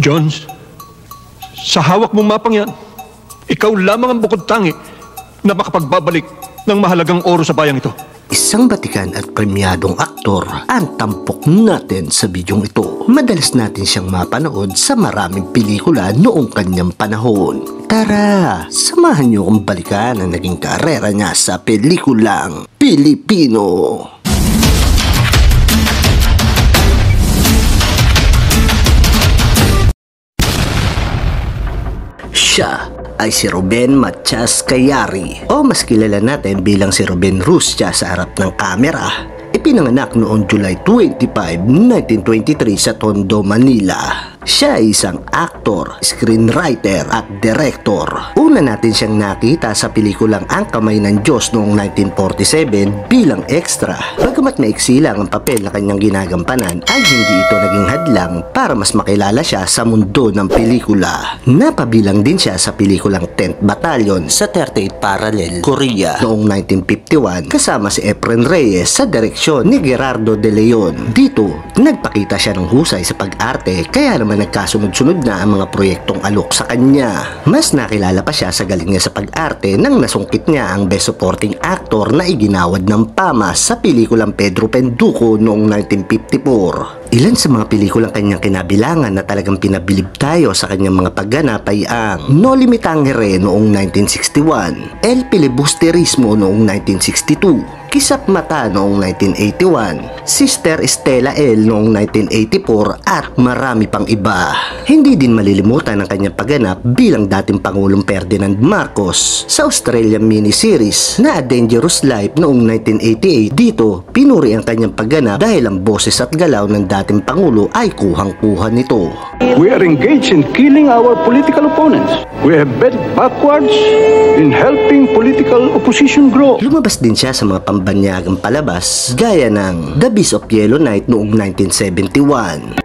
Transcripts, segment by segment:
Jones, sa hawak mong mapang yan, ikaw lamang ang bukod tangi na makapagbabalik ng mahalagang oras sa bayang ito. Isang batikan at premyadong aktor ang tampok natin sa bidyong ito. Madalas natin siyang mapanood sa maraming pelikula noong kanyang panahon. Tara, samahan niyo kong balikan ang naging karera niya sa pelikulang Pilipino. Siya ay si Ruben Matias Cayari o mas kilala natin bilang si Ruben Rustia sa harap ng kamera. Ipinanganak noong July 25, 1923 sa Tondo, Manila. Siya ay isang aktor, screenwriter at director. Una natin siyang nakita sa pelikulang Ang Kamay ng Diyos noong 1947 bilang extra. Bagamat maiksi lang ang papel na kanyang ginagampanan, ay hindi ito naging hadlang para mas makilala siya sa mundo ng pelikula. Napabilang din siya sa pelikulang 10th Battalion sa 38 Parallel, Korea noong 1951 kasama si Efren Reyes sa direksyon ni Gerardo De Leon. Dito, nagpakita siya ng husay sa pag-arte kaya naman nagkasunod-sunod na ang mga proyektong alok sa kanya. Mas nakilala pa siya sa galing niya sa pag-arte nang nasungkit niya ang Best Supporting Actor na iginawad ng PAMAS sa pelikulang Pedro Penduko noong 1954. Ilan sa mga pelikulang kanyang kinabilangan na talagang pinabilib tayo sa kanyang mga pagganap ay ang No Limitangere noong 1961, El Filibusterismo noong 1962, Kisap Mata noong 1981, Sister Estela L noong 1984 at marami pang iba. Hindi din malilimutan ang kanyang pagganap bilang dating Pangulong Ferdinand Marcos sa Australian miniseries na A Dangerous Life noong 1988. Dito, pinuri ang kanyang pagganap dahil ang boses at galaw ng dating Pangulo ay kuhang-kuha nito. We are engaged in killing our political opponents. We have bent backwards in helping political opposition grow. Lumabas din siya sa mga pambanyagang palabas gaya ng The Beast of Yellowknife noong 1971.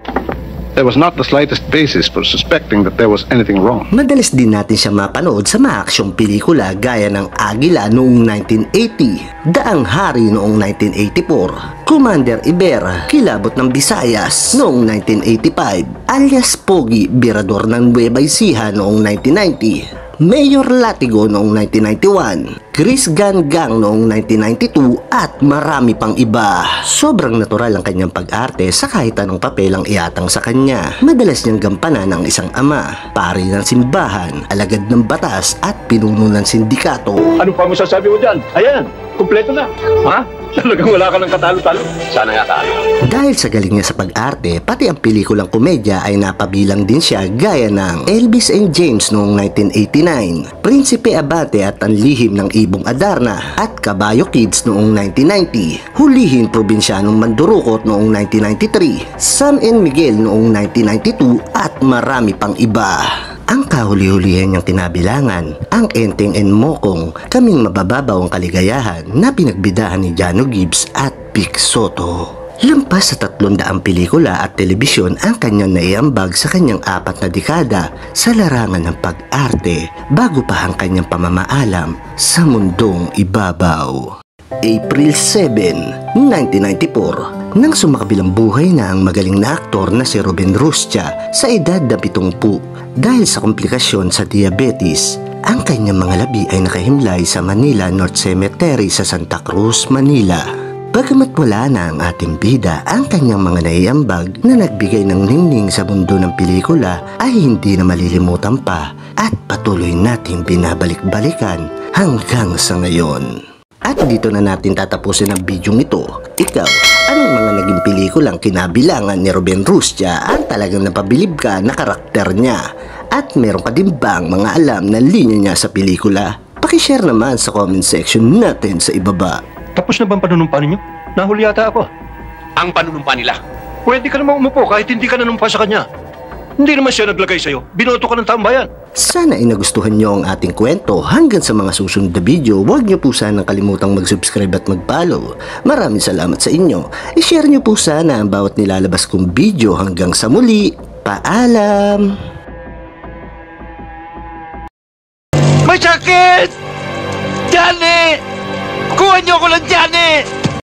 There was not the slightest basis for suspecting that there was anything wrong. Madalas din natin siya mapanood sa mga aksyong pelikula gaya ng Agila noong 1980, Daang Hari noong 1984, Commander Ibera, Kilabot ng Visayas noong 1985, alias Pogi, Birador ng Nueva Ecija noong 1990, Mayor Latigo noong 1991, Chris Ganggang noong 1992 at marami pang iba. Sobrang natural ang kanyang pag-arte sa kahit anong papel ang iatang sa kanya. Madalas niyang gampanan ang isang ama, pari ng simbahan, alagad ng batas at pinuno ng sindikato. Ano pa mo sasabi mo dyan? Ayan, kumpleto na. Ha? Talagang wala ka ng katalo-talo. Sana nga talo. Dahil sa galing niya sa pag-arte, pati ang pelikulang komedya ay napabilang din siya gaya ng Elvis and James noong 1989, Prinsipe Abate at ang Lihim ng Ibong Adarna at Kabayo Kids noong 1990, Hulihin Probinsyanong Mandurukot noong 1993, San and Miguel noong 1992 at marami pang iba. Ang kahuli-hulihan niyang tinabilangan, ang Enteng and Mokong, Kaming Mabababaw ang Kaligayahan na pinagbidahan ni Jano Gibbs at Vic Soto. Lampas sa 300 pelikula at telebisyon ang kanyang naiambag sa kanyang 4 na dekada sa larangan ng pag-arte bago pa ang kanyang pamamaalam sa mundong ibabaw. April 7, 1994, nang sumakabilang buhay na ang magaling na aktor na si Ruben Rustia sa edad na 70 dahil sa komplikasyon sa diabetes. Ang kanyang mga labi ay nakahimlay sa Manila North Cemetery sa Santa Cruz, Manila. Bagamat wala na ang ating bida, ang kanyang mga naiambag na nagbigay ng ningning sa mundo ng pelikula ay hindi na malilimutan pa at patuloy nating binabalik-balikan hanggang sa ngayon. At dito na natin tatapusin ang bidyong ito. Ikaw, anong mga naging pelikulang kinabilangan ni Ruben Rustia ang talagang napabilib ka na karakter niya? At meron ka din bang mga alam na linya niya sa pelikula? Pakishare naman sa comment section natin sa ibaba. Tapos na ba ang panunumpa ninyo? Nahuli yata ako. Ang panunumpa nila. Pwede ka naman umupo kahit hindi ka nanumpa sa kanya. Hindi naman siya naglagay sa'yo. Binoto ka ng tambayan. Sana ay nagustuhan nyo ang ating kwento. Hanggang sa mga susunod na video, huwag nyo po sanang kalimutang mag-subscribe at mag-follow. Maraming salamat sa inyo. I-share nyo po sana ang bawat nilalabas kong video. Hanggang sa muli. Paalam! May sakit! Johnny! Kuha niyo ko lang, Johnny!